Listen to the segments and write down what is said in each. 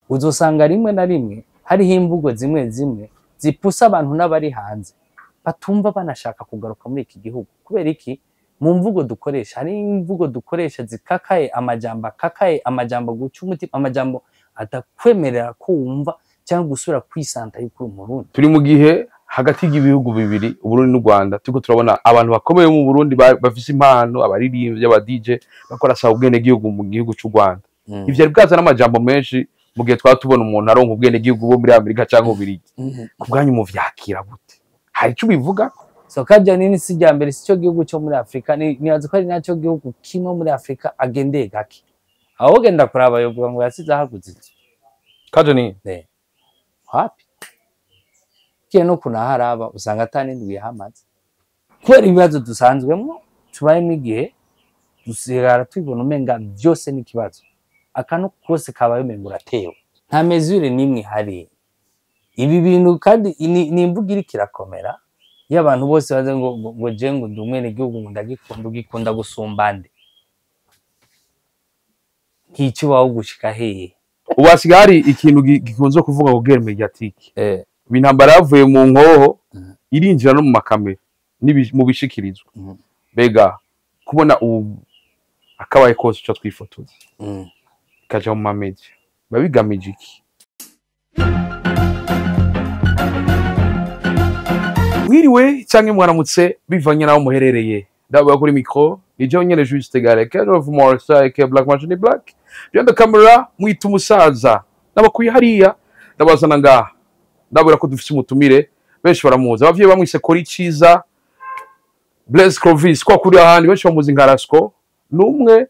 uzosanga rimwe na rimwe hariho imvugo zimwe zimwe zipusa abantu n'abari hanze batumva banashaka kugaruka muri iki gihugu. Kubera iki? Mu mvugo dukoresha hari imvugo dukoresha zikakaye, amajambo akakaye, amajambo guca umutima, amajambo atakwemerera ko wumva cyangwa gusura kwisanta y'uko uri Umurundi. Turi mu gihe hagati y'ibihugu bibiri, Uburundi n'u Rwanda, turiko turabona abantu bakomeye mu Burundi bafise impano, abaririmbyi, aba DJ bakora sawa ubwene gihugu mu gihugu cy'u Rwanda. Ivyo ari bwaza n'amajambo menshi mu gihe twaba tubona umuntu aronka ubwene gihugu bo muri Amerika cyangwa Ubirigi. Ku bwanyu mu vyakira gute? Hari ico bivuga? So kajya nini si rya mbere, si cyo gihugu cyo muri Afrika, nibaza ko ari nacyo gihugu kimwe muri Afrika agendeye gake. Aho genda kuraba yovuga ngo yasize ahaguze. Kaje ni happy kiye no kunaharaba usanga atanindwi yahamaze kubera ibibazo dusanzwemo tubayemo igihe dusigara twibona umenga byose n'ikibazo, akantu kose kabaye umenga uratewe, nta mesure nimwe hari. Ibi bintu kandi ni imvugo iri kirakomera y'abantu bose baze ngo je ngo ndumwene gihugu ngo ndagikunda gusumbande nk'icyo bawo gushika hehe. Ubasiga hari ikintu gikunze kuvuga ngo guerre mediatique. Intambara yavuye mu nkoho irinjira no mu makamera mu bishikirizwa. Bega kubona akabaye kose cyo twifotoza kaja mu mamedia babigamije iki? Mwiriwe cyangwa mwaramutse bivanye naho muherereye. Ndabwa kuri micro ijo nyene Juste Gareke of Morsa ke Black Machine Black. Beyond the camera mwita umusaza nabakuye hariya ndabazana ngaha. Ndabura ko dufise umutumire benshi baramuzi, abavye bamwise Kori Ciza, Blaise Clovis ko kuri ahandi benshi bamuzi nkarasco, numwe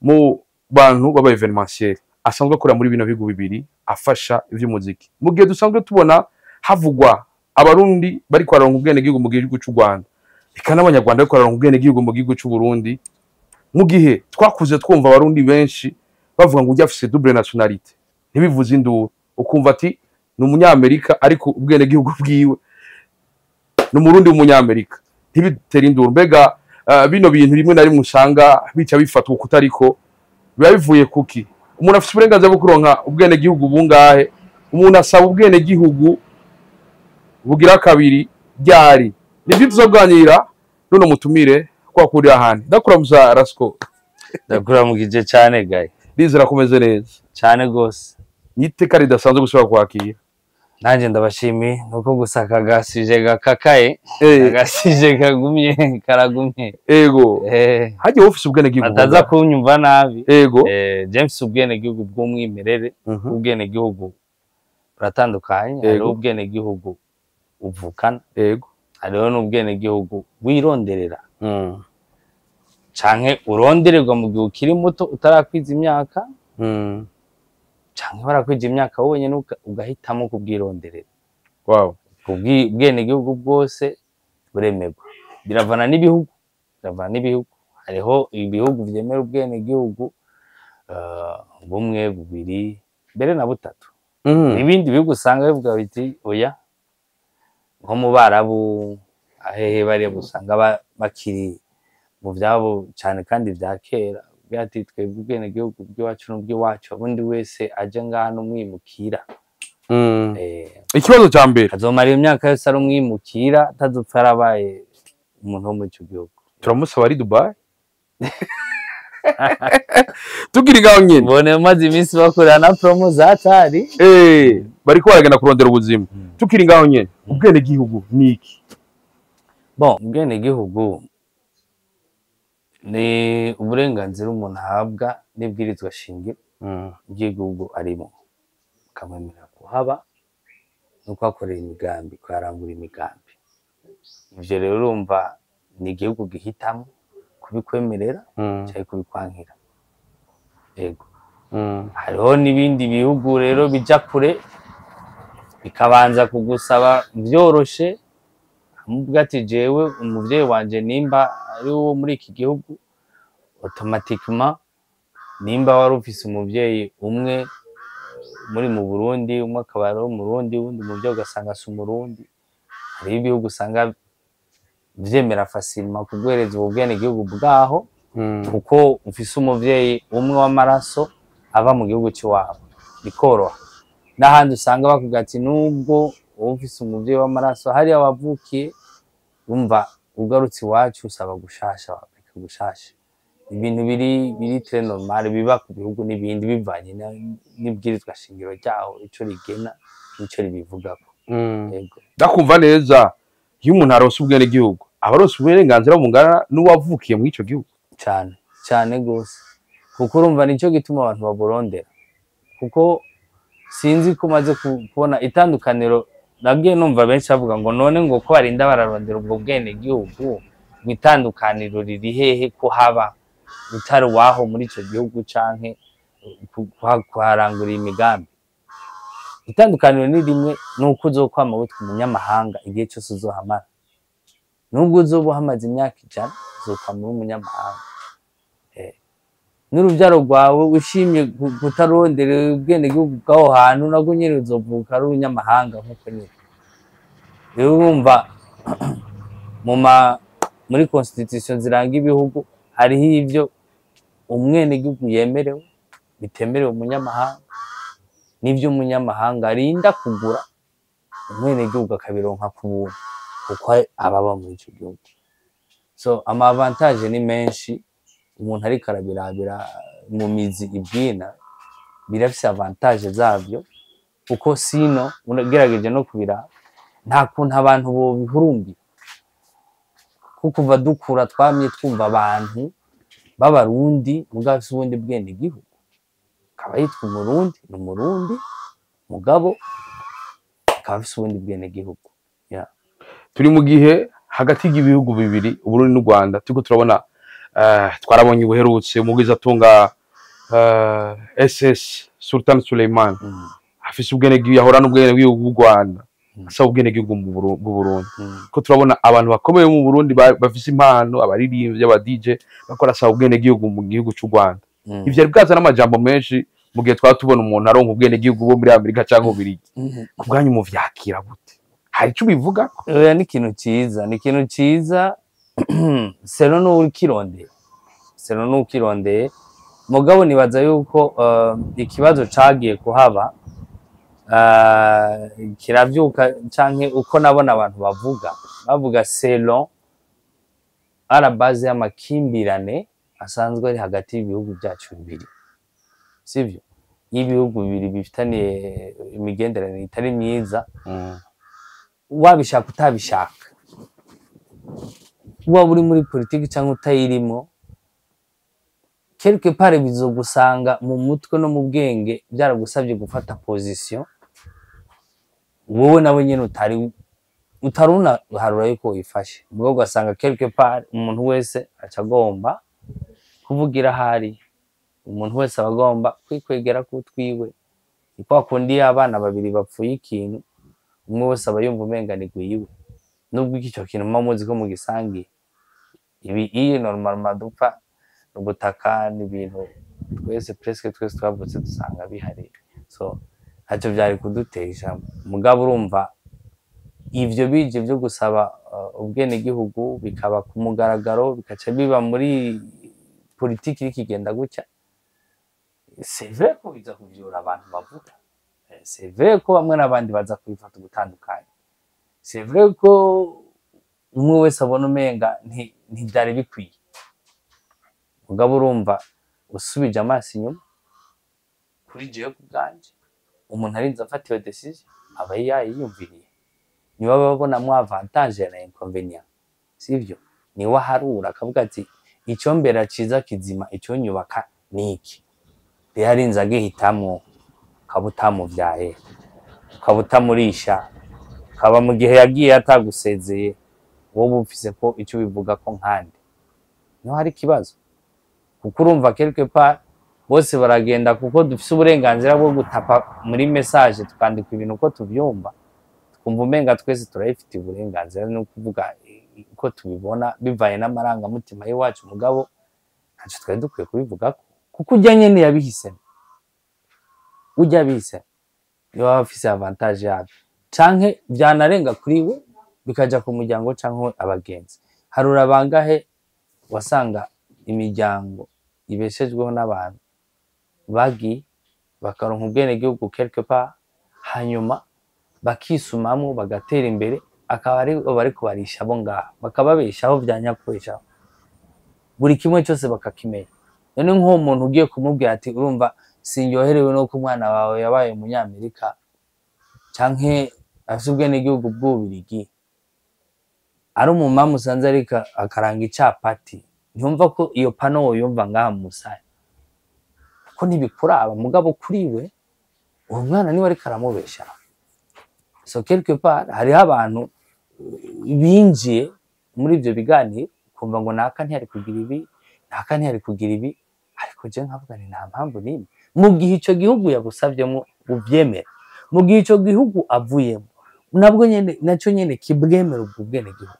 mu bantu baba evenementiel asanzwe akora muri bino bihugu bibiri afasha ivy'umuziki. Mu gihe dusanzwe tubona havugwa abarundi bari kwaronka ubwene gihugu mu gihugu cy'u Rwanda, ikana abanyarwanda bari kwaronka ubwene gihugu mu gihugu cy'u Burundi, mu gihe twakuze twumva abarundi benshi bavuga ngo ujya afise double nationalité, ntibivuze induru, ukumva ati ni umunyamerika ariko ubwene gihugu bwiwe ni umurundi w'umunyamerika, ntibitera induru. Mbega bino bintu rimwe na rimwe usanga bica bifatwa kutariko biba bivuye kuki? Umuntu afite uburenganzira bwo kuronka ubwene gihugu bungahe? Umuntu asaba ubwene gihugu bugira kabiri ryari? Nibyo tuzoganira none mutumire kwa kuri ahandi. Ndakuramuza Rasco. Ndakuramugije cyane gaye. Ndizera kumeze neza cyane gose. Niteka ridasanzwe gusaba kwakira. Nanje ndabashimiye nuko gusaka gasije gakakaye, gasije kagumye karagumye. Ego. Haje ofisi ubwene gihugu. Ataza kunyumva nabi. Ego. James ubwene gihugu bw'umwimerere, ubwene gihugu buratandukanye, hari ubwene gihugu uvukana. Ego. Hariho n'ubwene gihugu wironderera. Canke urondererwa mu gihe ukiri muto utarakwiza imyaka. Canke barakwije imyaka wowe nyene ugahitamo kubwironderera. Wow. Ubwene gihugu bwose buremerwa. Biravana n'ibihugu. Hariho ibihugu vyemera ubwene gihugu bumwe, bubiri, mbere na butatu. Ibindi bihugu usanga bivuga biti oya, nko mu Barabu ahehe bari busanga bakiri mu vyabo cyane kandi vya kera. Byati twebwe ubwene gihugu bw'iwacu n'ubw'iwacu, abundi wese aje ngaha n'umwimukira. Ikibazo cya mbere azomara imyaka yose ari umwimukira atazopfa yarabaye umuntu wo muri icyo gihugu. Turamusaba ari Dubai. Tugira ngaho nyine bone maze iminsi bakorera na promo zatari bariko baragenda kurondera ubuzima. Tukiri ngaho nyine ubwene gihugu niki? Bon, ubwene gihugu ni uburenganzira umuntu ahabwa n'ibwirizwa shingiro ry'igihugu arimo, ukamwemerera kuhaba no kuhakorera imigambi, kuharangura imigambi. Ivyo rero urumva ni igihugu gihitamo kubikwemerera cyangwa kubikwankira. Ego. Hariho n'ibindi bihugu rero bija kure bikabanza kugusaba byoroshe, amuvuga ati jewe umuvyeyi wanje nimba ari wo muri iki gihugu, automatiquement nimba wari ufise umuvyeyi umwe muri mu Burundi, umwe akaba ari mu Burundi, undi muvyeyi ugasanga si umurundi. Hari ibihugu usanga vyemera facilement kugwereza ubwene gihugu bwaho kuko ufise umuvyeyi umwe w'amaraso ava mu gihugu cy'iwabo, bikoroha. n'ahandi usanga bavuga ati nubwo wowe ufise umuvyeyi w'amaraso hariya wavukiye umva ugarutse iwacu usaba gushasha wapeka gushasha ibintu biri très normal biba ku bihugu n'ibindi bivanye n'ibwirizwa shingiro ryaho ico rigena nico ribivugako. Yego ndakumva neza iyo umuntu arose ubwene gihugu aba arose uburenganzira bungana n'uwavukiye muri ico gihugu cyane cyane gose kuko urumva nico gituma abantu baburondera kuko sinzi ko maze kubona itandukaniro nabwiye numva benshi bavuga ngo none ngo ko barinda bararondera ubwo bwene gihugu itandukaniro riri hehe ko haba utari waho muri ico gihugu canke kuharangurira imigambi. Itandukaniro ni rimwe nuko uzokwama witwa umunyamahanga igihe cyose uzohamara nubwo uzoba uhamaze imyaka 100 uzokwama uri umunyamahanga n'urubyaro rwawe ushimye kutarondera ubwene gihugu bw'aho hantu nabwo nyine uzovuka ari umunyamahanga nk'uko nyine rero urumva muri constitution ziranga ibihugu hariho ivyo umwene gihugu yemerewe bitemerewe umunyamahanga n'ivyo umunyamahanga arinda kugura umwene gihugu akabironka ku buntu kuko ababa muri ico gihugu. So ama avantage ni menshi umuntu ariko arabirabira mu mizi ibwina birafise avantage zavyo kuko sino unagerageje no kubira nta kuntu abantu bo bihurumbira kuko kuva dukura twamye twumva abantu b'abarundi mugafise ubundi bwene gihugu akaba yitwa umurundi n'umurundi mugabo akaba afise ubundi bwene gihugu. Turi mu gihe hagati y'ibihugu bibiri Uburundi n'u Rwanda turiko turabona twarabonye ubuherutse umugwiza atunga SS Sultan Suleiman afise ubwene gihugu yahora n'ubwene bw'igihugu bw'u Rwanda asaba ubwene gihugu mu Burundi ko turabona abantu bakomeye mu Burundi bafise impano abaririmbyi aba DJ bakora asaba ubwene gihugu mu gihugu cy'u Rwanda. Ivyo ari bwaza n'amajambo menshi mu gihe twatubona umuntu aronka ubwene gihugu bo muri Amerika cyangwa ubirigi kubwanyu mu vyakira gute hari cyo bivuga oya ni ikintu ciza sero n'ukirondeye mugabo nibaza yuko ikibazo cagiye kuhaba kiravyuka canke uko nabona abantu bavuga selon à la base y'amakimbirane asanzwe ari hagati y'ibihugu byacu bibiri sivyo y'ibihugu bibiri bifitaniye imigenderanire itari myiza wabishaka utabishaka waba uri muri politiki cyangwa utayirimo quelque part bizogusanga mu mutwe no mu bwenge byaragusabye gufata position wowe nawe nyine utaruna harura yuko uyifashe ubwo ugasanga quelque part umuntu wese acagomba kuvugira hari umuntu wese abagomba kwikwegera kutwiwe ikwa kundi abana babiri bapfuye ikintu umwe wese aba yumva umenganirwe yiwe nubwo icyo kintu muzi ko mugisangiye ibi iyi normalement dupfa ubutaka n'ibintu presque twese twavutse dusanga bihari so haco byari kudutesha mugabo urumva ivyo bije byo gusaba ubwene gihugu bikaba ku mugaragaro bikaca biba muri politiki ikigenda gutya c'est vrai ko biza kuvyura abantu bavuga c'est vrai ko bamwe n'abandi baza kubifata gutandukanye c'est vrai ko umwe wese abona umenga ntibyari bikwiye mugabo urumva usubije amaso inyuma kuri jewe kubwanje umuntu arinze afata iyo decision aba yayiyumviriye niba babona mu avantage na inconvénient sivyo niwe harura akavuga ati icyo mbera ciza kizima icyo nyubaka niki yarinze agihitamwo kabutamuvyaye kabutamurisha kaba mu gihe yagiye atagusezeye wowe ufise ko icyo bivuga ko nkandi no hari kibazo kuko urumva quelque part bose baragenda kuko dufise uburenganzira bwo gutapa muri message tukandika ibintu uko tuvyumva twumva umenga twese turayifite uburenganzira no kuvuga uko tubibona bivaye n'amaranga mutima y'iwacu mugabo ntaco twari dukwiye kubivuga kuko ujya nyene yabihisemo ujya bise yo afise avantage yabyo canke byanarenga kuri we bikaja ku muryango canke abagenzi harura bangahe wasanga imiryango ibeshejweho n'abantu bagi bakaronka ubwene gihugu quelque part hanyuma bakisumamwo bagatera imbere, akaba ari bari kubarisha abo ngaho, bakababeshaho vya nyakubeshaho, buri kimwe cyose bakakimenya. None nk'uwo muntu ugiye kumubwira ati urumva sinyoherewe no ku mwana wawe yabaye umunyamerika canke afise ubwenegihugu bw'Ububirigi, ari umumama usanze ariko akaranga icapati, ntiyumva ko iyo pano woyumva ngaha mu Musaya, kuko ntibikuraba. Mugabo kuri we uwo mwana niwe ariko aramubesha. So quelque part hariho abantu binjiye muri ivyo biganiro kumva ngo naka ntiyari kugira ibi, naka ntiyari kugira ibi, ariko je nkavuga nti nta mpamvu n'imwe. Mu gihe ico gihugu yagusavyemo uvyemera, mu gihe ico gihugu avuyemo nabwo nyene naco nyene kibwemera ubwo bwenegihugu,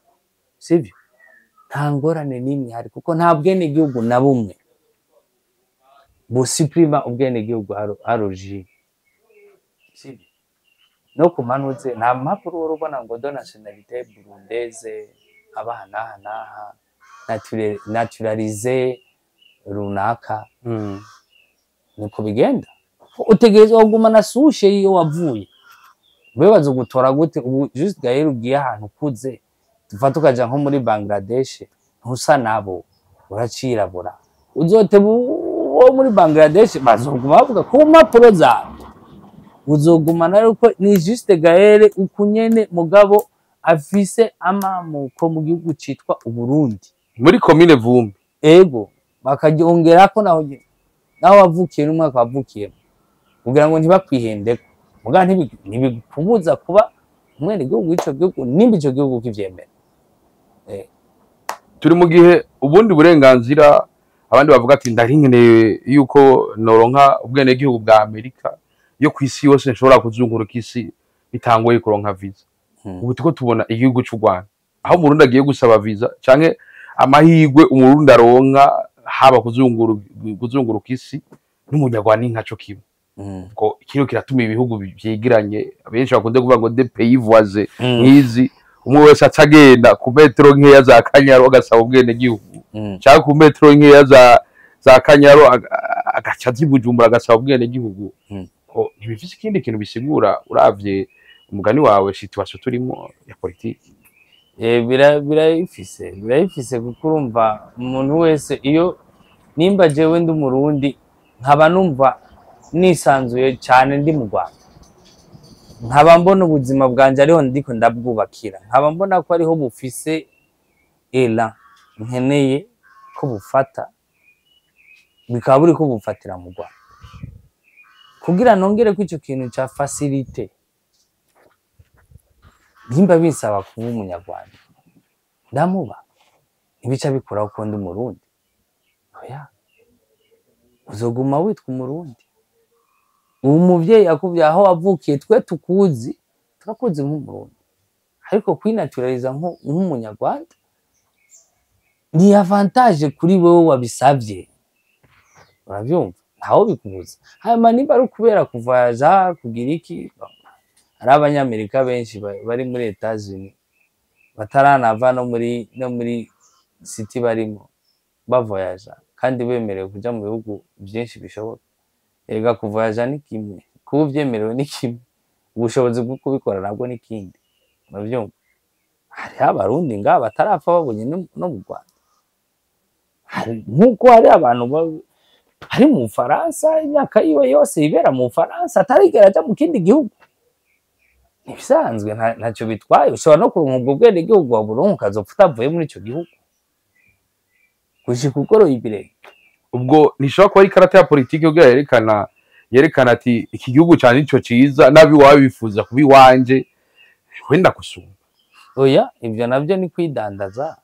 sivyo? Nta ngorane n'imwe hari, kuko nta bwenegihugu na bumwe busuprima ubwenegihugu aroji, sivyo? No ku manuze nta mpapuro urubona ngo de nationalité burundaise abahanaha naturalize runaka, niko bigenda. Utegerezwa kugumana sushe iyo wavuye. Wewe bazogutora gute? Ubu just Gael ugiye ahantu kuze tufata ukaja nko muri Bangladesh, ntusa nabo, uracirabura. Uzote wo muri Bangladesh bazoguma bavuga ku mpapuro zawe, uzogumana ariko ni juste Gael ukunyene mugabo afise amamuko mu gihugu citwa Uburundi muri commune Vumbi. Ego bakajongerako naho wavukiye n'umwaka wavukiye, kugira ngo ntibakwihendeko. Muga ntibikubuza kuba umwene gihugu w'ico gihugu nimba ico gihugu kivyemera. Turi mu gihe ubundi burenganzira abandi bavuga ati ndarinkeneye yuko noronka ubwene gihugu bwa Amerika yo kwisi yose nshobora kuzunguruka isi bitangoye kuronka visa. Ubu tuko tubona igihugu cy'u Rwanda aho umurundi agiye gusaba visa canke amahigwe umurundi aronka haba kuzunguruka isi n'umunyarwanda nkaco kimwe. Ko kiro kiratuma ibihugu byegeranye, abenshi bakunze kuvuga ngo de pays voisins nkizi, umwe wese atagenda ku metero nkeya za Kanyaro agasaba ubwene gihugu, cyangwa ku metero nkeya za Kanyaro agaca zibujumbura agasaba ubwene gihugu. Ko ntibifise ikindi kintu bisigura uravye umugani wawe situation turimo ya politiki. Birayifise kuko urumva umuntu wese iyo nimba jewe ndi umurundi nkaba numva nisanzuye cyane ndi mu Rwanda, nkaba mbona ubuzima bwanje ariho ndiko ndabwubakira, nkaba mbona ko ariho bufise elan nkeneye ko bufata, bikaba buri ko bufatira mu Rwanda, kugira nongere ko ico kintu ca facilité nimba bisaba kuba umunyarwanda ndamuba, ibica bikuraho ko ndi umurundi. Oya, uzoguma witwa umurundi. Uwo muvyeyi akuvye aho wavukiye twe tukuzi nk'umurundi, ariko kwinaturaliza nk'umunyarwanda ni avantage kuri wewe wabisavye, uravyumva, ntaho bikubuza. Hanyuma nimba ari kubera kuvayaja kugira iki, hari abanyamerika benshi bari muri Etats-Unis bataranava no muri city barimo bavoyaja kandi bemerewe kuja mu bihugu byinshi bishoboka. Erega kuvoyaja ni kimwe, kuba uvyemerewe ni kimwe, ubushobozi bwo kubikora nabwo ni kindi, uravyumva. Hari abarundi ngaha batarapfa babonye no mu Rwanda, nkuko hari abantu hari mu Faransa imyaka yiwe yose ibera mu Faransa atarigera aja mu kindi gihugu. Ibisanzwe ntacyo bitwaye, ushobora no kuronka ubwo bwene gihugu wa Burundi ukazopfa utavuye muri ico gihugu gushika ugoroye ibirenge. Ubwo nishobora kuba ari karata ya politiki ubwo yerekana ati iki gihugu cyane ico ciza nabi wawe bifuza kubi wanje wenda gusumba. Oya, ivyo navyo ni kwidandaza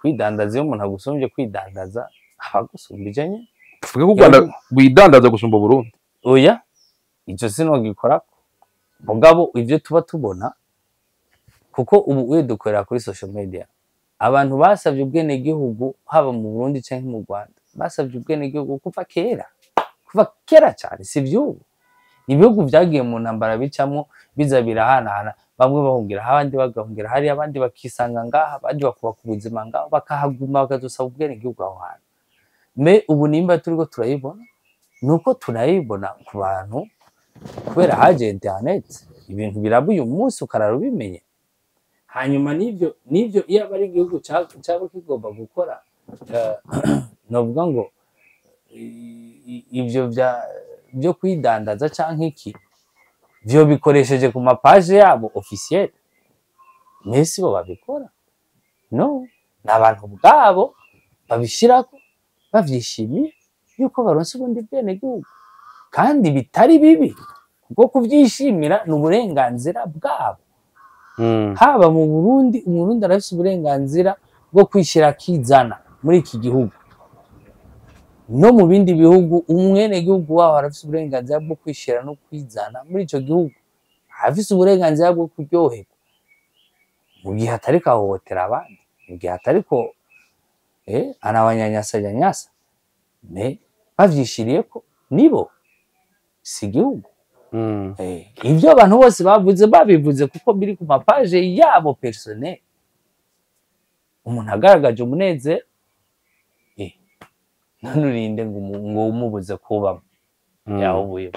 iyo umuntu agusumvye kwidandaza abagusumbije nye. Tuvuge ko u Rwanda rwidandaza gusumba Burundi. Oya, ico sinogikora. Mugabo ivyo tuba tubona kuko ubu dukorera kuri social media, abantu basavye ubwene gihugu haba mu Burundi canke mu Rwanda basavye ubwene gihugu kuva kera cyane, sivyo? Ibihugu vyagiye mu ntambara bicamwo biza birahanahana, bamwe bahungira abandi bagahungira hari abandi bakisanga ngaha, abandi bakubaka ubuzima ngaho bakahaguma bakazosaba ubwene gihugu aho hantu. Me ubu nimba turiko turayibona nuko turayibona ku bantu kubera haje internet ibintu biraba uyu munsi ukarara ubimenye. Hanyuma n'ivyo iyo aba ari igihugu cyaba kigomba gukora novuga ngo ivyo byo kwidandaza canke iki vyo bikoresheje ku mapaje yabo officiel, nesi bo babikora no n'abantu bwabo babishirako bavyishimiye yuko baronse ubundi bwene gihugu kandi bitari bibi kuko kuvyishimira n'uburenganzira bwabo. Haba mu Burundi umurundi arafise uburenganzira bwo kwishira kizana muri iki gihugu, no mu bindi bihugu umwene gihugu waho arafise uburenganzira bwo kwishira no kwizana muri ico gihugu, arafise uburenganzira bwo kuryoherwa mu gihe atari kahohotera abandi, mu gihe atari ko anabanyanyasa me bavyishiriye ko nibo si igihugu. Ivyo abantu bose babivuze kuko biri ku mapaje yabo personnel, umuntu agaragaje umunezero none urinde ngo umubuze kubamo yahubuye.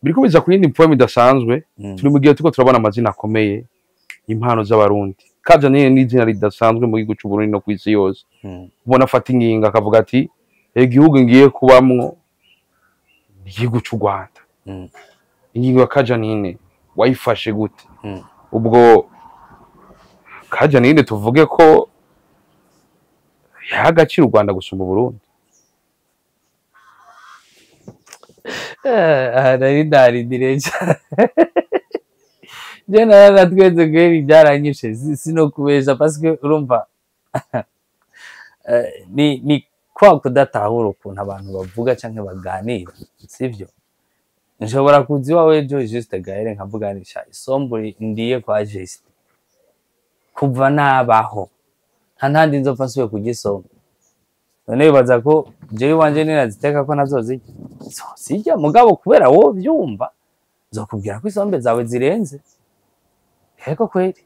Biriko biza ku yindi point idasanzwe, turi mu gihe turiko turabona amazina akomeye impano z'abarundi. Kaja ni izina ridasanzwe mu gihugu c'u Burundi no kw'isi yose. Ubona afata ingingo akavuga ati igihugu ngiye kubamwo igihugu c'u Rwanda. Ingingo ya Kajanine wayifashe gute? Ubwo Kajanine tuvuge ko yagacira u Rwanda gusumba Burundi? Nari direja je naratweze kweri byaranyishe sinokubesha parce que urumva ni kwa kudatahura ukuntu abantu bavuga canke baganira, sivyo? Nshobora kuzi wawe jo Juste Gaël nkavuganisha isomburi ndiye kwa Juste kuva nabaho nta ntandi nzopfa nsubiye kugisomba. None bibaza ko jewe wanje ninaziteka ko nazozirya sijya mugabo kubera wo byumva nzokubwira ko isombe zawe zirenze. Heko kweli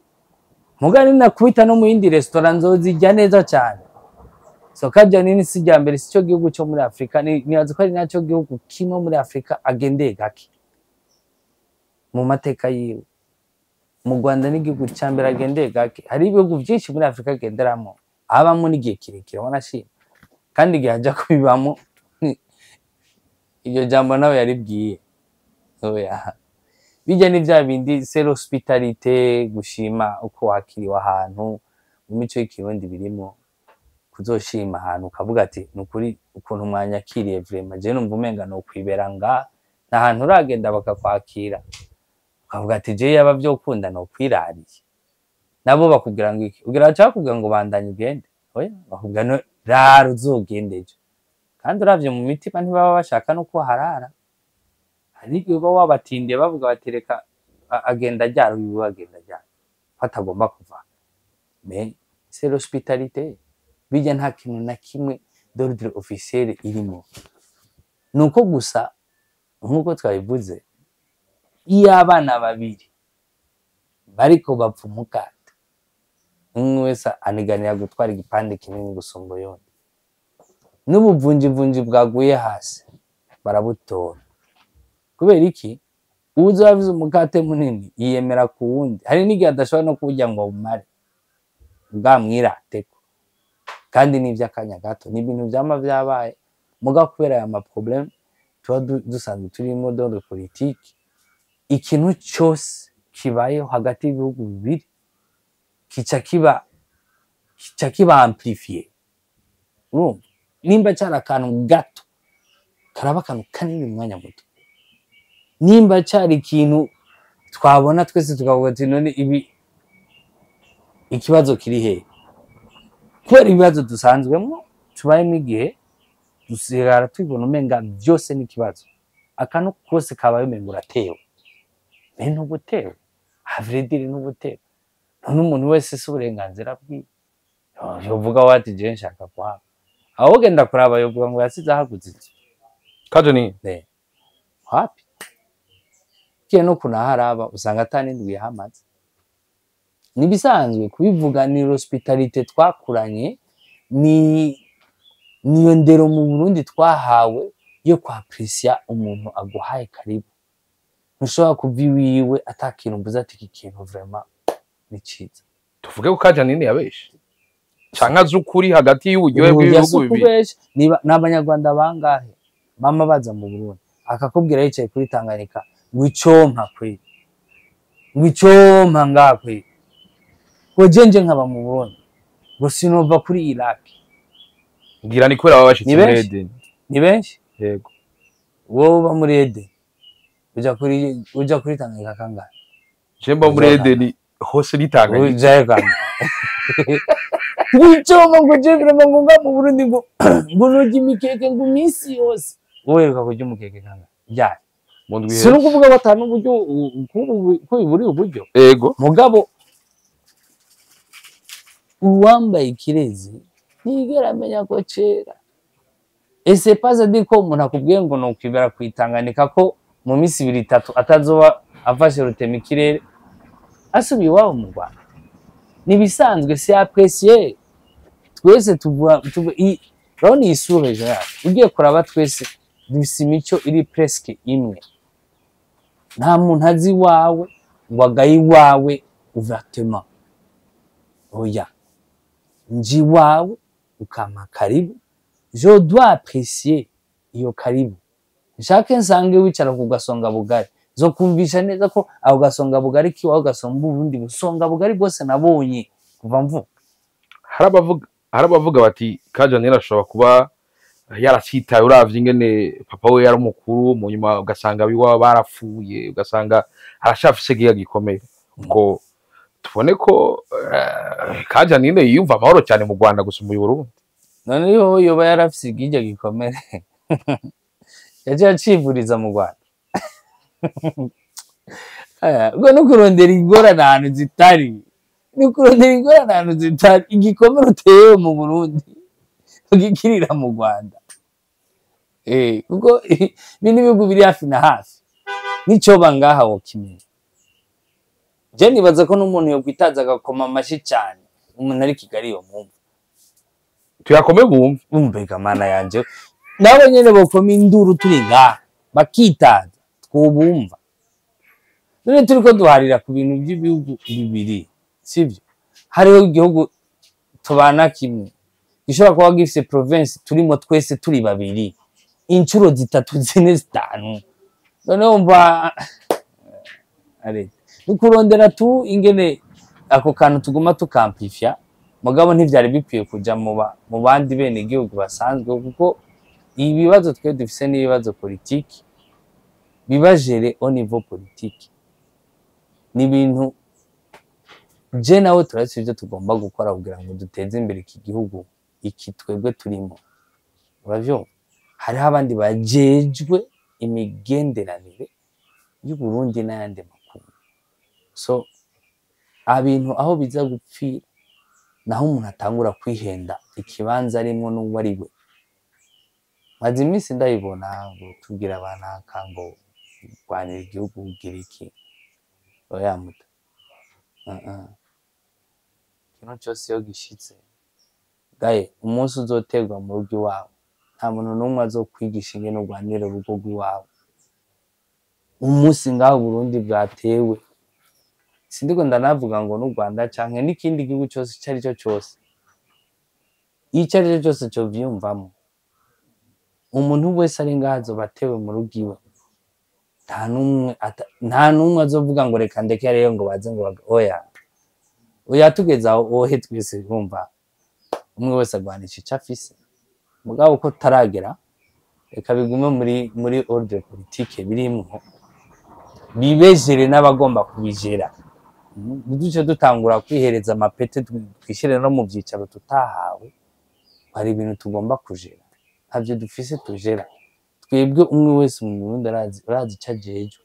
mugani nakubita no mu yindi restaurant nzozirya neza cyane. So Kajanine sijya mbere sico gihugu cyo muri Afrika, nibaza ko ari naco gihugu kimwe muri Afrika agendeye gake mu mateka yiwe. Mu Rwanda ni igihugu cyambere agendeye gake, hari ibihugu byinshi muri Afrika agenderamo abamo n'igihe kirekire wanashima, kandi igihe ajya kubibamo iryo jambo nawe yaribwiye oya bijya ni bya bindi c'est l'hospitalité, gushima uko wakiriwe ahantu mu mico y'ikirundi birimo kuzoshima ahantu ukavuga ati nukuri ukuntu mwanyakiriye vraiment je numva umenga no kwibera nga na hantu uragenda bakakwakira ukavuga ati je yaba byo kunda no kwirariye, nabo bakubwira ngo iki ugira cyakubwira ngo bandanye ugende oya bakubwira no raro uzogendeje, kandi uravye mu mitima ntibaba bashaka no kuharara. Hari igihe uba wabatindiye bavuga batereka agenda ajyara uyu agenda ajyara hatagomba kuva. Mais c'est l'hospitalité, bijya nta kintu na kimwe d'ordre officiel irimo, nuko gusa nkuko twabivuze iyo abana babiri bariko bapfa umukata umwe wese aniganira gutwara igipande kinini gusumba yone, n'ubuvunjivunji bwaguye hasi barabutora. Kubera iki? Uzo avize umukate munini yiyemera ku wundi, hari n'igihe adashobora no kurya ngo umare bwamwirateko, kandi n'ivy'akanya gato n'ibintu vyama vyabaye muga kubera aya maproblème tuba dusanzwe turimo dans politique. Ikintu cyose kibayeho hagati y'ibihugu bibiri kica kiba amplifié. Nimba cyari akantu gato karaba akantu kanini mu mwanya muto, nimba cyari ikintu twabona twese tukavuga ati none ibi ikibazo kiri he, kubera ibibazo dusanzwemo tubayemo igihe dusigara tubona umenga byose n'ikibazo, akantu kose kabaye umenga uratewe n'ubutewe havredire n'ubutewe. None umuntu wese si uburenganzira bwiwe yovuga wati je nshaka kwaba aho genda kuraba yovuga ngo yasize ahaguze Kajanine happy kiye no kunaharaba usanga atanindwi yahamaze. Nibisanzwe kubivuga ni hospitalité twakuranye, niyo ndero mu Burundi twahawe yo kwa appreciate umuntu aguhaye karibu. ntushobora kuva iwiwe atakintu mvuze ati iki kintu vraiment ni ciza. tuvuge ko Kajanine yabeshe canke azi ukuri hagati y'uburyohe bw'ibihugu bibiri. Niba n'abanyarwanda bangahe mama baza mu Burundi akakubwira yicaye kuri Tanganyika ngo icompa kwe ngo icompa ngakwe ngo jenje nkaba mu Burundi ngo sinova kuri Iraq. Ngira ni kubera babashitse muri Eden. Ni benshi Yego. wowe uba muri Eden uja kuri Tanganyika kangahe? Jemba muri Eden hose ni Tanganyika. Ujaye kangahe? Ngicoma ngo je vraiment ngo nga mu Burundi ngo noje imikeke ngo misi yose. Wowe ruka kurya umukeke kangahe? Ryari? Mu ndwi Si no kuvuga ko atanu uburyo ko biburi uburyo. Yego. Mugabo uwambaye ikirezi ntigera amenya ko cera. Ese paza diko umuntu akubwiye ngo no kwibera kwitanganika ko mu misi 2-3 atazoba afashe rutema ikirere asubiye iwabo mu Rwanda. Nibisanzwe si apprécier twese tuvuga urabona iyi sura yacu ugiye kuraba twese dufise imico iri presque imwe. Nta muntu azi wawe ngo agaye wawe ouvertement. Oya nji wawe ukama karibu, je dois apprécier iyo karibu. Nshake nsange wicara ku gasonga bugari zo kumvisha neza ko aho gasonga bugari kiwaho gasomba ubundi busonga bugari bwose nabonye kuva mvuka. Harabavuga bati Kajanine ashobora kuba yarasitaye uravye ingene papa we yari mukuru mu nyuma ugasanga biwa barapfuye ugasanga arashafise giga gikomeye ngo tubone ko Kajanine yumva amahoro cyane mu Rwanda gusumba Burundi. None yoba yarafise igijya gikomere yaje acivuriza mu Rwanda. Ubwo no kurondera ingorane ahantu zitari, ni kurondera ingorane ahantu zitari. Igikomere utewe mu Burundi ugikirira mu Rwanda. Kuko ibindi bihugu biri hafi na hafi nico bangaha wokimenya. Je nibaza ko n'umuntu yo kwitaza agakoma amashi cyane umuntu ari Kigali yo mwumva Tuyakome bumve. Umbega mana yanje nabo nyene bokoma induru turi ngaha bakitaza twubumva. None turiko duharira ku bintu by'ibihugu bibiri sivyo. Hariho igihugu tubana kimwe gishobora kuba gifise province turimo twese turi babiri incuro 3 4 5. None umva are nukurondera tu ingene ako kantu tuguma tukampifya mugabo ntivyari bikwiye kuja mu bandi bene igihugu basanzwe kuko ibibazo twe dufise n'ibibazo politiki bibajere au niveau politique. Ni bintu je nawe turetse ivyo tugomba gukora kugira ngo duteze imbere iki gihugu iki twebwe turimo. Uravyo hariho abandi bajejwe imigenderanire y'u Burundi n'ayandi makuru. So abintu aho biza gupfira naho umuntu atangura kwihenda ikibanza arimo n'uwo ari we. Maze iminsi ndayibona ngo tugira abanaka ngo kwanira igihugu ugira iki. Oya muta kino cyose yo gishitse gaye umunsi uzoterwa mu rugo iwawe nta muntu n'umwe azokwigisha ingene urwanira urugo rw'iwawe. Umunsi ngaho Burundi bwatewe sindiko ndanavuga ngo n'u Rwanda canke n'ikindi gihugu cyose cyari cyo cyose icyo ari cyo cyose cyo vyumvamo umuntu wese ari ngazo batewe mu rugo iwe nta numwe azovuga ngo reka ndeke rero ngo baze ngo oya tugeza aho ohe twese bumva umwe wese agwanisha icyo afise mugabo ko taragera reka bigume muri ordre politique birimwo bibejere n'abagomba kubijera. Duce dutangura kwihereza amapete twishire no mu byicaro tutahawe. Hari ibintu tugomba kujera havyo dufise tujera twebwe umwe wese mu Burundi arazi cajejwe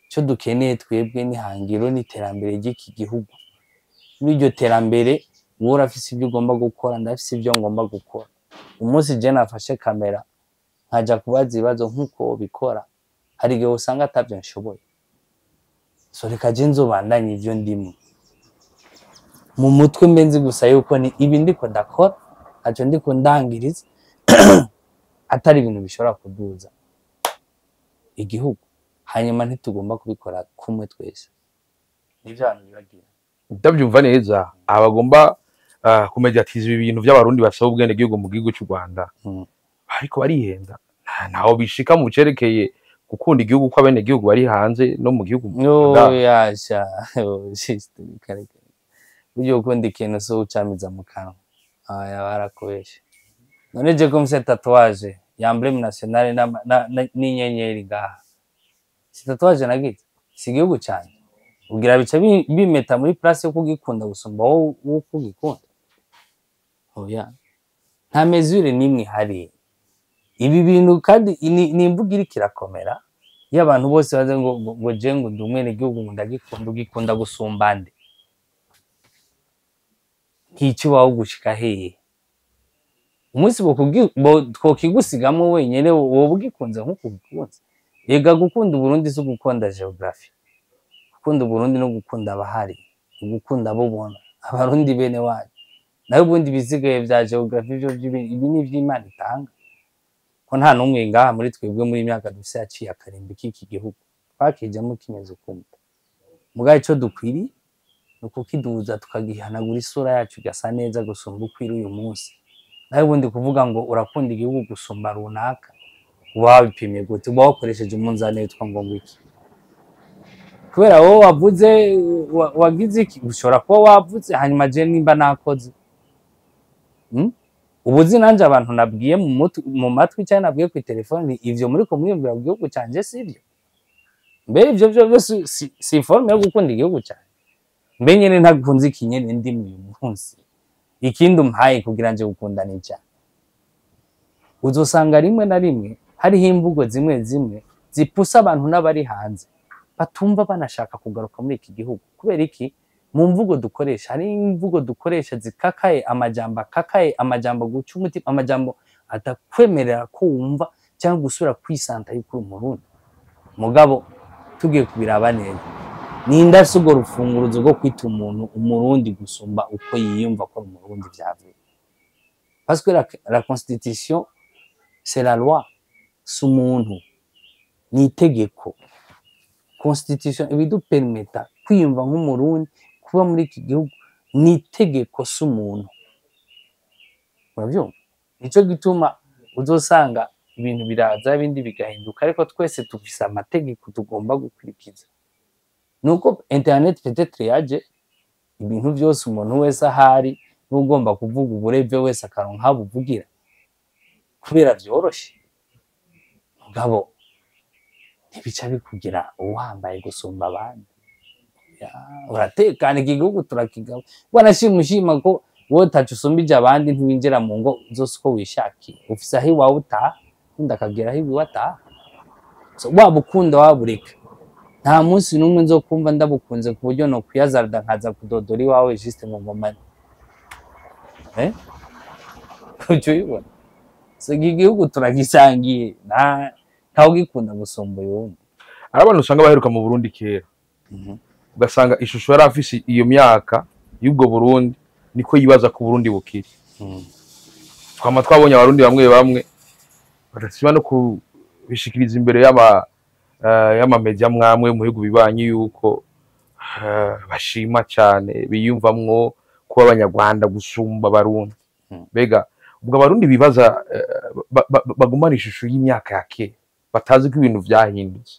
cyo dukeneye twebwe ni hangiro n'iterambere ry'iki gihugu. Muri iryo terambere wowe urafise ibyo ugomba gukora ndafise ibyo ngomba gukora. Umunsi je nafashe kamera nkaja kubaza ibibazo nkuko bikora hari igihe usanga atavyo nshoboye. So reka je nzobandanye ivyo ndimo mu mutwe mbenzi gusa yuko ni ibi ndiko ndakora aco ndiko ndangiriza atari ibintu bishobora kuduza igihugu. hanyuma ntitugomba kubikora kumwe twese nivyo abantu bibagira. ndabyumva neza abagomba kumediatiza ibi bintu by'abarundi basaba ubwene gihugu mu gihugu cy'u Rwanda ariko barihenda ntaho bishika mu cerekeye gukunda igihugu ko abene gihugu bari hanze no mu gihugu yasha juste kareke buryo ukunda ikintu so ucamiza mu kanwa aya barakubeshe none je ko mse tatuage ya emblème nationale n'inyenyeri ngaha si tatuage nagite si igihugu cyane ugira bica bimeta muri place yo kugikunda gusumba wo kugikunda oya nta mesure nimwe hari ibi bintu kandi ni imvugo iri kirakomera iyo abantu bose baze ngo je ngo ndumwene gihugu ngo ndagikunda ugikunda gusumba nde nk'icyo wawo gushika hehe umunsi twokigusigamo wenyene wowe ugikunze nk'uko ugikunze yega gukunda Burundi zo gukunda geography gukunda Burundi no gukunda abahari gukunda abo bona abarundi bene wacu nayo ubundi bisigaye vya geography byo ibi ni ivy'Imana itanga ko nta numwe ngaha muri twebwe muri imyaka dufise yaciye akarimbi k'iki gihugu twakijamo kimeze kumva mugaye ico dukwiri nuko kiduza tukagihanagura isura yacu igasa neza gusumba ukwiri uyu munsi nayo ubundi kuvuga ngo urakunda igihugu gusumba runaka wabipimye gute wakoresheje umunzane witwa ngo iki kubera wowe wavuze wagize iki ushobora kuba wavuze hanyuma je nimba nakoze ubuzi nanje abantu nabwiye mu matwi cyane nabwiye ku telefone ivyo muri ko mwiyumvira mu gihugu canje sivyo mbe ivyo byose si forme yo gukunda igihugu cyane mbe nyene ntakunze ikinyene ndi mu munsi ikindi umpaye kugira nje gukundana cyane uzosanga rimwe na rimwe hariho imvugo zimwe zimwe zipusa abantu n'abari hanze batumva banashaka kugaruka muri iki gihugu kubera iki mu mvugo dukoresha hari imvugo dukoresha zikakaye amajambo guca umutima amajambo atakwemerera ko wumva cyangwa gusura kwisanta yuko umurundi mugabo tugiye kubiraba neza ninda sugo rufunguruzo rwo kwita umuntu umurundi gusumba uko yiyumva ko umurundi vyavuye parce que la constitution c'est la loi sumuntu ni itegeko constitution ibidupermeta kwiyumva nk'umurundi kuba muri iki gihugu ni itegeko s'umuntu uravyumva nico gituma uzosanga ibintu biraza ibindi bigahinduka ariko twese tufise amategeko tugomba gukurikiza nuko internet peut-être yaje ibintu byose umuntu wese ahari n'ugomba kuvuga ubureve wese akaronka buvugira kubera byoroshe mugabo ntibica bikugira uwambaye gusumba abandi uratekana igihugu turakigaba wanashimushima ko wowe tacu usumbije abandi ntiwinjira mu ngo zose uko wishakiye ufise aho iwawe utaha undi akagera aho iwawe ataha waba ukunda wabureka nta munsi n'umwe nzokumva ndabukunze ku buryo no kuyazarda nkaza kudodora iwawe juste mu ngomane uco yibona so igihugu turagisangiye ntawe ugikunda gusumba uyundi ari abantu usanga baheruka mu Burundi kera ugasanga ishusho yari afise iyo myaka y'ubwo Burundi niko yibaza ku Burundi bukiri twama twabonye abarundi bamwe bamwe badasiba no kubishikiriza imbere y'amamedia mwamwe mu bihugu bibanye yuko bashima cyane biyumvamwo kuba abanyarwanda gusumba abarundi bega ubwo abarundi bibaza bagumana ishusho y'imyaka ya kera batazi ko ibintu vyahindutse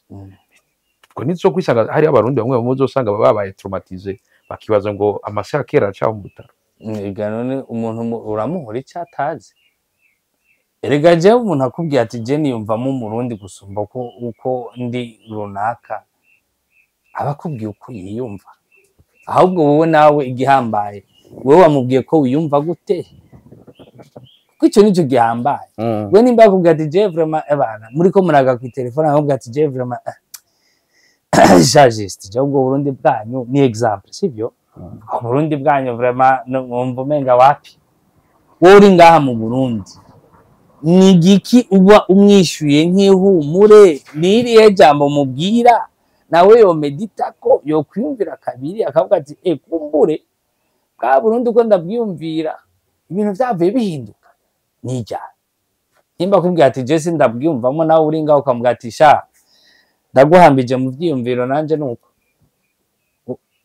ubwo nizo kwisanga hari abarundi bamwe bamwe uzosanga babaye traumatize bakibaza ngo amasaka kera acaho mu butaro ega none umuntu uramuhora icyo atazi erega je umuntu akubwiye ati je niyumvamo umurundi gusumba uko ndi runaka abakubwiye uko yiyumva ahubwo wowe nawe igihambaye wowe wamubwiye ko wiyumva gute kuko icyo nicyo gihambaye we nimba akubwiye ati je vraiment abana muri ko muraga ku telefone akubwiye ati je vraiment jagiste je ubwo Burundi bwanyu ni exemple sivyo Burundi bwanyu vraiment numva umenga wapi wowe uri ngaha mu Burundi ni giki uba umwishuye nk'ihumure niriye jambo mubwira nawe yo medita ko yo kwiyumvira kabiri akavuga ati kumbure bwa Burundi uko ndabwiyumvira ibintu byavuye bihinduka nijya nimba kubwira ati je sindabwiyumvamo nawe uri ngaho ukamubwira ati sha ndaguhambije mu vyiyumviro nanje nuko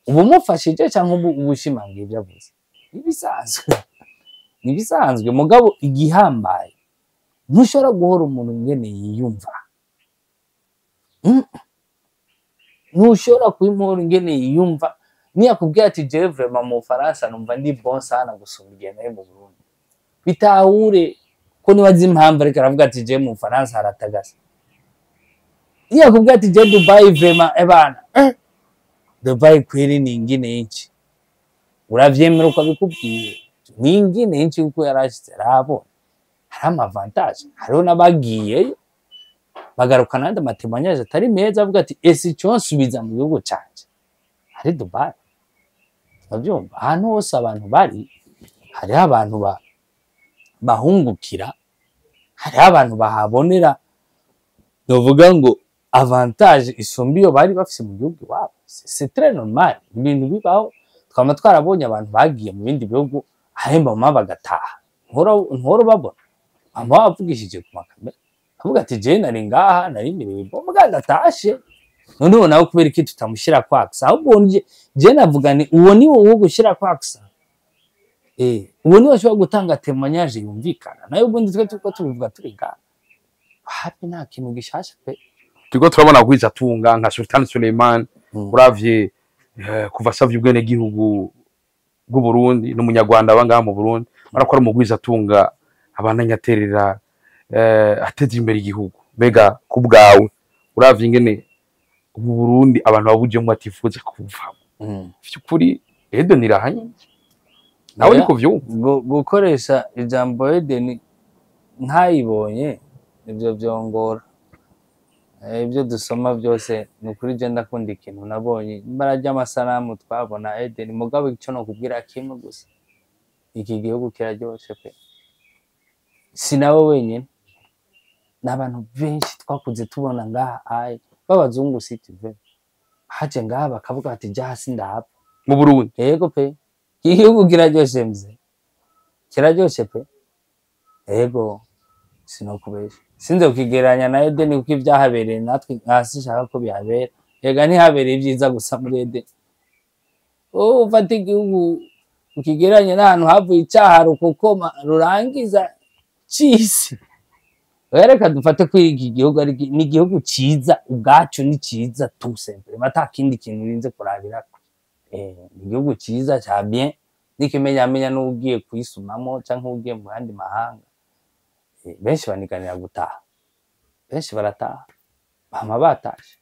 ubu mufashije cyangwa ubushimangira ibyo avuze ibisanzwe nibisanzwe mugabo igihambaye ntushobora guhora umuntu ngene yiyumva ntushobora kuyimuhora ingene yiyumva niyakubwira ati jewe vraiment mu Faransa numva ndi bon sana gusumba igenda yo mu Burundi bitahure ko nibaza impamvu ariko aravuga ati jewe mu Faransa haratagasa niyakubwira ati jewe Dubai vraiment ebana Dubai kweli ni ingine inchi uravyemera uko bikubwiye ni ingine inchi uko yarashitse rabo hari amavantage hariho n'abagiyeyo bagaruka nandi amatemanyaje atari meza avuga ati ese icyo nsubiza mu gihugu canje hari Dubai bavyumva ahantu hose abantu bari hariho abantu bahungukira hariho abantu bahabonera novuga ngo avantage isumba iyo bari bafise mu gihugu iwabo c'est très normal ibintu bibaho twama twarabonye abantu bagiye mu bindi bihugu ahemba mama bagataha nkoro babona mama bavugishije ku makamera avuga ati je nari ngaha nari miriwe mbwa ndatashe noneho nawe kubera iki tutamushira kwaksa ahubwo je navuga ni uwo ni wo gushira kwaksa uwo ni washobora gutanga témoignage yumvikana nayo ubundi twe tuko tubivuga turi ngaha hapi nta kintu gishasha pe turiko turabona kwiza tunga nka Sultan Suleiman uravye kuva savye ubwene gihugu bw'u Burundi n'umunyarwanda bangaha mu Burundi barakora mu gwiza tunga abananyaterera ateze imbere igihugu bega kubwawe uravye ingene mu Burundi abantu babujemo atifuza kuvamo byukuri Eden irahanye nawe niko vyumva gukoresha ijambo Eden ntayibonye ibyo byongora ibyo dusoma byose nukuri je ndakunda ikintu nabonye imbaraga y'amasanamu twabona Eden mugabo icyo no kubwira kimwe gusa iki gihugu kiraryoshe pe sinawe wenyine n'abantu benshi twakuze tubona ngaha babazungu sitive haje ngaha bakavuga ati ja hasi ndahapa mu Burundi yego pe igihugu kiraryoshe mze kiraryoshe pe yego sinokubesha sinze ukigeranya na Eden kuko ibyahabereye natwe hasi shaka ko bihabera yega ntihabereye ibyiza gusa muri Eden ufata igihugu ukigeranya n'ahantu havuye icyaha rukokoma rurangiza cisi reka dufate ko iki gihugu ari n'igihugu ciza ubwacu ni ciza tout simple mata kindi kintu urinze kurabira igihugu ciza cya bien nikimenyamenya n'ugiye kuyisumamo canke ugiye mu handi mahanga benshi baniganira gutaha benshi barataha bama batashe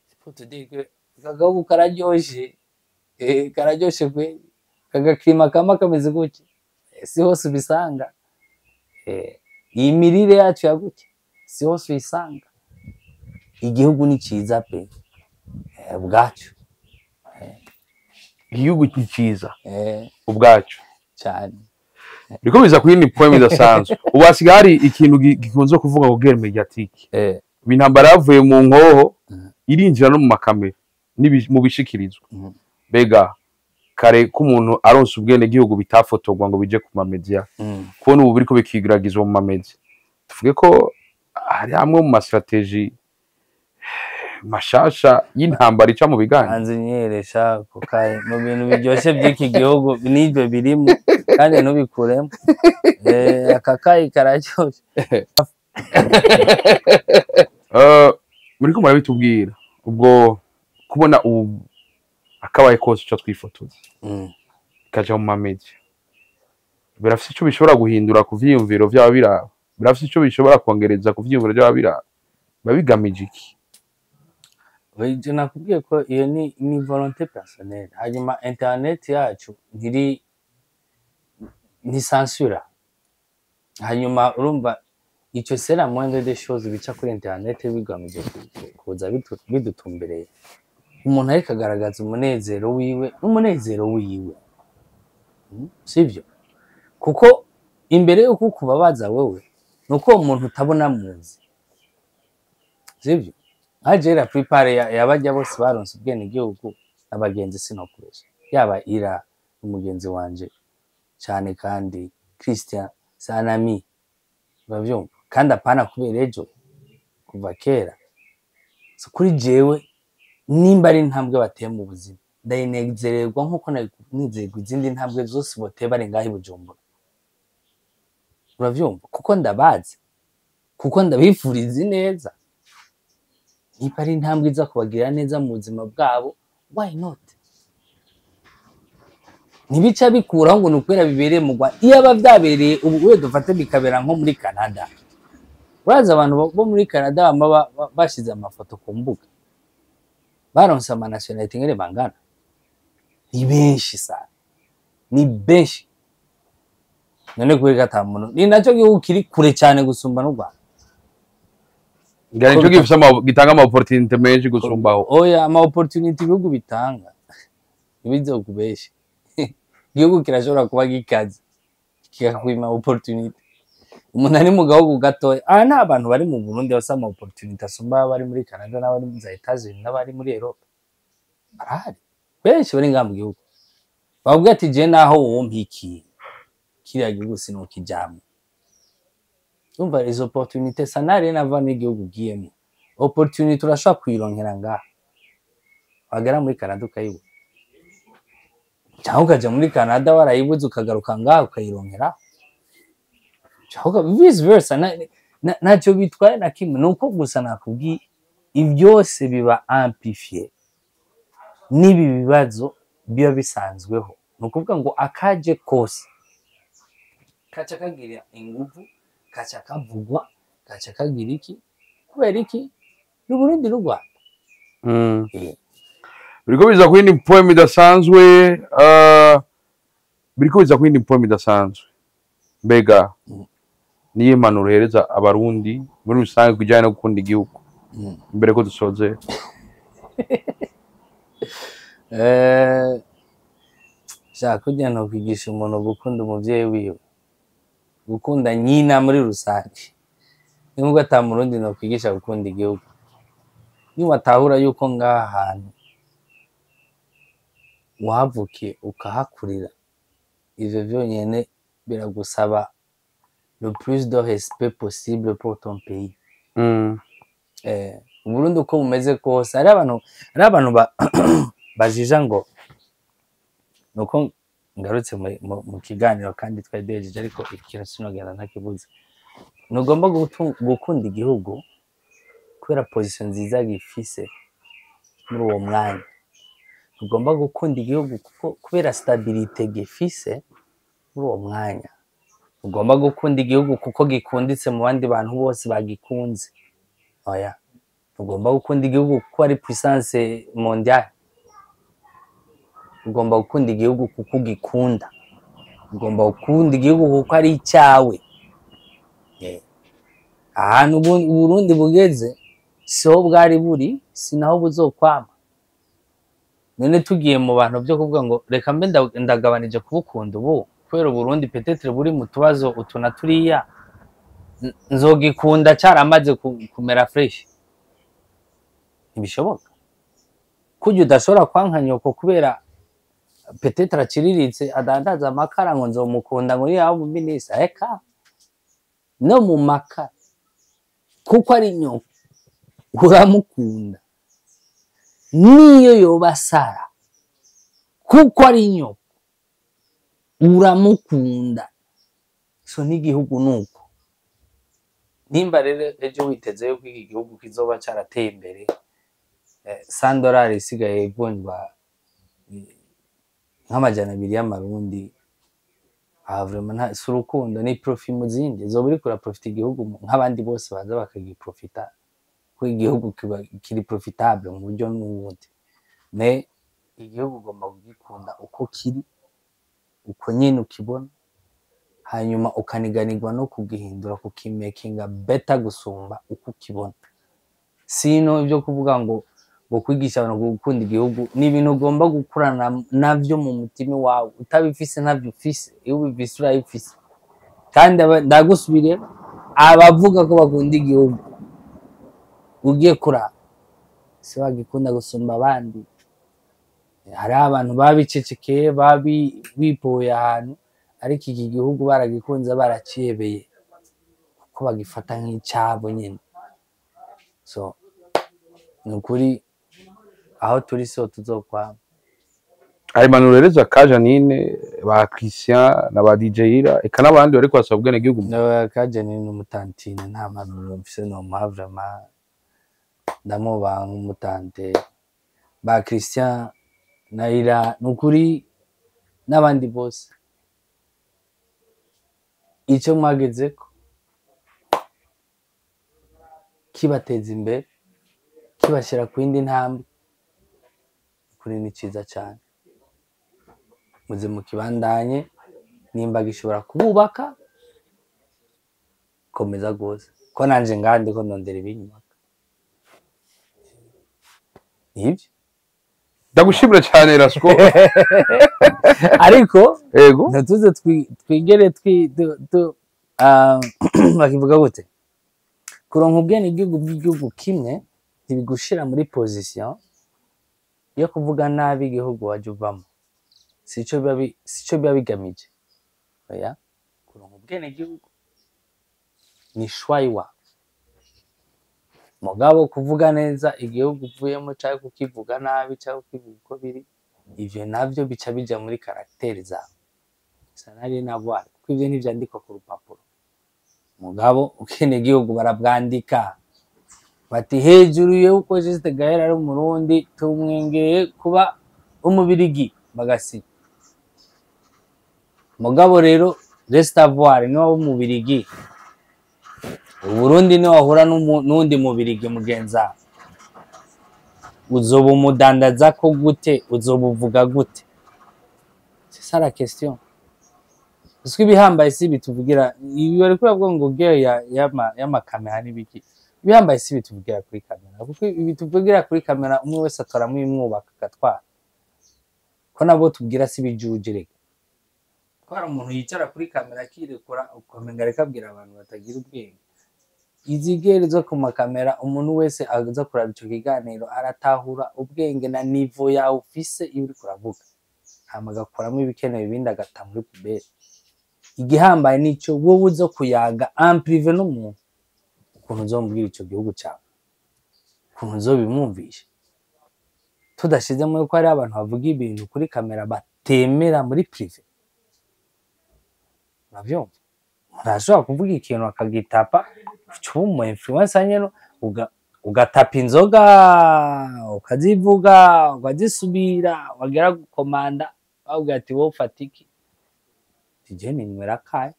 sipote dege kagahugu kararyoshe kararyoshe kwe kagakima kama kameze gutya si hose ubisanga iyi mirire yacu yaguke si hose uyisanga igihugu ni ciza pe ubwacu igihugu ni ciza ubwacu cyane Riko biza kuyindi point idasanzwe ubu hasigaye hari ikintu gikunze kuvuga ngo guerre médiatique intambara yavuye mu nkoho irinjira no mu makamera mu bishikirizwa bega kare ko umuntu aronse ubwene gihugu bitafotorwa ngo bije ku mamedia kubona ubu biriko bikigiragizwa mu mamedia tuvuge ko hari amwe mu strategy mashasha y'intambara ica mu biganiro hanze nyeresha kukaye mu bintu biryoshe by'iki gihugu n'ibyo birimo kandi nubikuremo akakayi kararyoshe muri ko murabitubwira ubwo kubona ubu akabaye kose cyo twifotoza kaja mu mamedia birafite icyo bishobora guhindura ku vyiyumviro by'ababiraba birafite icyo bishobora kongereza ku vyiyumviro by'ababiraba babigamije iki je nakubwiye ko iyo ni volonté personnelle hanyuma internet yacu ni censure hanyuma urumva icyo sera moindre des choses bica kuri internet bigamije kuza bidutumbereye umuntu ariko agaragaza umunezero wiwe n'umunezero wiwe sivyo kuko imbere yo kukubabaza wewe nuko umuntu utabona muzi sivyo ajera prepare yabajya bose baronse ubwene gihugu abagenzi sinokuresha yaba ira umugenzi wanje cyane kandi Christian Sanami bavyumva kandi apana kubera ejo kuva kera so kuri jewe nimba ari intambwe bateye mu buzima ndayinezererwa nk'uko nizerwa izindi ntambwe zose boteye bari ngaho i Bujumbura. Uravyumva kuko ndabazi, kuko ndabifuriza neza. Niba ari intambwe iza kubagirira neza mu buzima bwabo, why not? Ntibica bikuraho ngo nukwera bibereye mu Rwanda. Iyo aba vyabereye ubu we dufate bikabera nko muri Canada. Uraza abantu bo muri Canada bashize amafoto ku mbuga, baronse ama nationality ngere bangana, ni benshi sana, ni benshi. None kubera ata muntu ni nacyo gihugu kiri kure cyane gusumba n'u Rwanda. Ngari cyo gifisa gitanga ama opportunity menshi gusumbaho. Oya ama opportunity ibihugu bitanga ibizo kubesha. Igihugu kirashobora kuba gikaze kikakwima opportunity. Umuntu ari mu gahugu gatoya, nta abantu bari mu Burundi basa ama opportunity asumba bari muri Canada n'abari muri Etats-Unis n'abari muri Europe. Arahari benshi bari ngaha mu gihugu. Bavuga ati je naho wompikiye kiriya gihugu sinokijamwe. Umva izo opportunity sanare nava n'igihugu giyemo. Opportunity turashobora kuyironkera ngaha. Wagera muri Canada ukayibona. Cyangwa ukaja muri Canada warayibuze ukagaruka ngaha ukayironkera. Cyangwa vice versa ntacyo bitwaye na kimwe, nuko gusa nakubwiye ibyose biba amplifié n'ibi bibazo biba bisanzweho. Nukuvuga ngo akaje kose kaca kagira ingufu, kaca kavugwa, kaca kagira iki, kubera iki ni Burundi n'u Rwanda. Biriko biza ku yindi poem idasanzwe, biriko biza ku yindi poem idasanzwe. Mbega niye impanuro uhereza abarundi muri rusange kujyanye no gukunda igihugu mbere ko dusoze? Shaka kujya no kwigisha umuntu gukunda umuvyeyi wiwe, gukunda nyina muri rusange. Nubwo ata murundi no kwigisha gukunda igihugu. Ni watahura yuko ngaha hantu wavukiye ukahakurira, ivyo vyonyene biragusaba le plus de respect possible pour ton pays. Burundi uko bumeze kose ari abantu bajija ngo nuko ngarutse mu kiganiro kandi twadejeje, ariko ikintu sinogenda ntakibuze. Nugomba gukunda igihugu kubera position nziza gifise muri uwo mwanya. Ugomba gukunda igihugu kubera stabilité gifise muri uwo mwanya. Ugomba gukunda igihugu kuko gikunditse mu bandi bantu bose bagikunze. Oya, ugomba gukunda igihugu kuko ari puissance mondiale. Ugomba gukunda igihugu kuko gikunda. Ugomba gukunda igihugu kuko ari icyawe. Ahantu Burundi bugeze siho bwari buri, sinaho buzokwama. None tugiye mu bantu byo kuvuga ngo reka mbe ndagabanije kubukunda ubu kubera Burundi peut-être buri mu tubazo utuna turiya, nzogikunda cyaramaze kumera fresh. Ntibishoboka. Kujya udashobora kwankanyoko kubera peut-être akiriritse adandaza amakara ngo nzomukunda ngo yaho mu minisa. Eka no mu makara kuko ari nyoko uramukunda, niyo yobasara kuko ari nyoko uramukunda. So n'igihugu nuko. Nimba rero ejo witeze yuko iki gihugu kizoba cyarateye imbere, $100 isigaye ivunjwa nk'amajana 2 y'amarundi, vraiment nta surukundo ni profit mu zindi zo buri kura profit igihugu nk'abandi bose baza bakagiprofita, ko igihugu kiri profitable mu buryo n'ubundi. Ne igihugu ugomba kugikunda uko kiri, uko nyine ukibona, hanyuma ukaniganirwa no kugihindura kukimakinga better gusumba uko ukibona. Sino ibyo kuvuga ngo kwigisha abantu gukunda igihugu ni ibintu ugomba gukurana navyo mu mutima wawe. Utabifise navyo ufise, iyo ubifise urayifise. Kandi ndagusubire abavuga ko bakunda igihugu ugiye kuraba si bagikunda gusumba abandi. Hari abantu babicecekeye bipoye ahantu, ariko iki gihugu baragikunze baraciyebeye kuko bagifata nk'icyabo nyine. So ni ukuri aho turi so tuzokwama. hari impanuro rero za Kajanine ba Christian na ba DJ Ira eka n'abandi bari kwasaba ubwene gihugu Kajeni ni umutantine nta mpanuro mfise nomuha vraiment ndamubaha nk'umutante. Ba Christian na Ira ni ukuri n'abandi bose icyo mwagezeko kibateza imbere kibashyira ku yindi ntambwe kuri ni cyiza cyane. Muze mukibandanye nimba gishobora kububaka komeza rwose ko nanje ngandi ko ndondera ibinyubaka nibyo. ndagushimira cyane Rasco ariko yego natuze twigere bakivuga gute kuronka ubwene igihugu kimwe ntibigushira muri position yo kuvuga nabi igihugu waje uvamo. Sico biba bigamije. Oya, kuronka ubwene igihugu ni shwaiwa mugabo kuvuga neza igihugu uvuyemo cyangwa kukivuga nabi cyangwa kukivuga uko biri, ivyo navyo bica bija muri karakteri zawe sanari nabwara kuko ivyo ntivyandikwa ku rupapuro. Mugabo ubwene igihugu barabwandika bati hejuru yuko Juste Gael ari umurundi tumwengeye kuba umubirigi bagasi. Mugabo rero Restavoir ni wo mubirigi, Uburundi ni wahura n'undi mubirigi mugenza, uzoba umudandaza ko gute, uzobuvuga gute? C'est ça la question. Parce que bihambaye si bituvugira ibi bari kuvuga ngo geya y'amakamera n'ibiki, bihambaye si bituvugira kuri kamera kuko ibi tuvugira kuri kamera umwe wese atoramo imwubaka gatwara ko nabo tubwira si bijujire ko hari umuntu yicara kuri kamera akirekura ukomenga reka abwira abantu batagira ubwenge. Izigerezwa ku makamera umuntu wese aza kuraba ico kiganiro aratahura ubwenge na niveau yawe ufise iyo uri kuravuga hama agakoramo ibikenewe ibindi agata muri pubere. Igihambaye nico wowe uzo kuyaga en privé n'umuntu ukuntu uzombwira ico gihugu cyawe ukuntu uzobimwumvisha tudashizemo yuko hari abantu bavuga ibintu kuri kamera batemera muri privé. Navyumva urashobora kuvuga ikintu akagitapa umu influencer nyene ugatapa inzoga ukazivuga ukazisubira wagera gukomanda bavuga ati wowe fatiki tijeni nywera kaye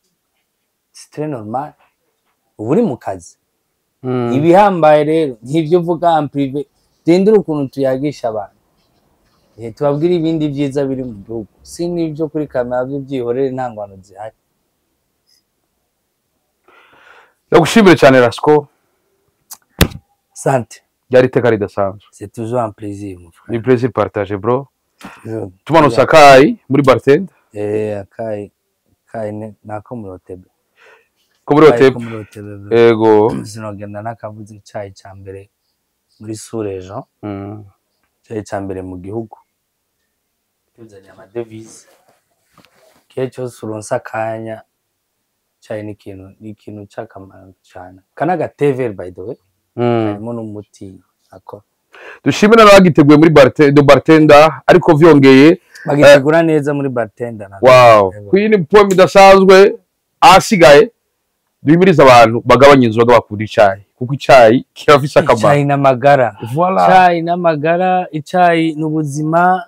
c'est très normal uri mu kazi. Ibihambaye rero nk'ivyo uvuga en privé dindira ukuntu tuyagisha abantu tubabwira ibindi byiza biri mu gihugu si n'ivyo kuri kamera byo byihorere ntangwano zihari. ndagushimira cyane Rasco. Sante. Byari iteka ridasanzwe. C'est toujours un plaisir mon frère. Ni plaisir partagé bro. Tumanutse Akayi muri bartender. Akayi nako muri hotebe. Ko muri hotebe. Yego. Sinogenda nakavuze icyayi cya mbere muri Surejo. Icyayi cya mbere mu gihugu. Tuzanye amadevise. Kiye cyose uronsa akanya cyayi ni ikintu cy'akamaro cyane. Kanaga TV by the way. Harimo n'umuti akora. Dushimira n'abagiteguye muri bartender ariko vyongeye bagitegura neza muri bartender. Wow. Kuyini poem idasanzwe asigaye duhimiriza abantu bagabanya inzoga bakunda icyayi kuko icyayi kirafise akamaro. Icyayi n'amagara. Voilà. Icyayi n'amagara, icyayi n'ubuzima.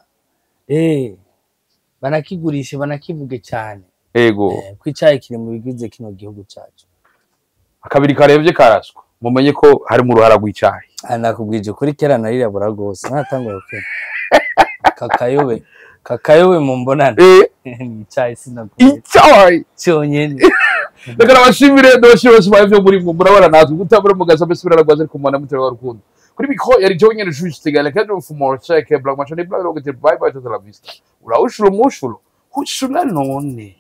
Banakigurisha banakivuge cyane. Ego. Ko icyayi kiri mu bigize kino gihugu cyacu. Akabiri karevye karaswa. Mumenye ko hari mu ruhara rw'icyayi. Nakubwije kuri kera narirabura gose natangwa ko kakayobe mu mbonana icyayi sinakubwiye icyayi cyonyene. Reka nabashimire ndabashimire bose byo muri murabara natwe gutabura mugaza mbese biraragwaza ariko mwana mutera wa rukundo kuri mikro yari Jonyene Juste Gael cadre for more check Black Machine Black Rocket bye bye to the la vista. Ura ushuro mushulo none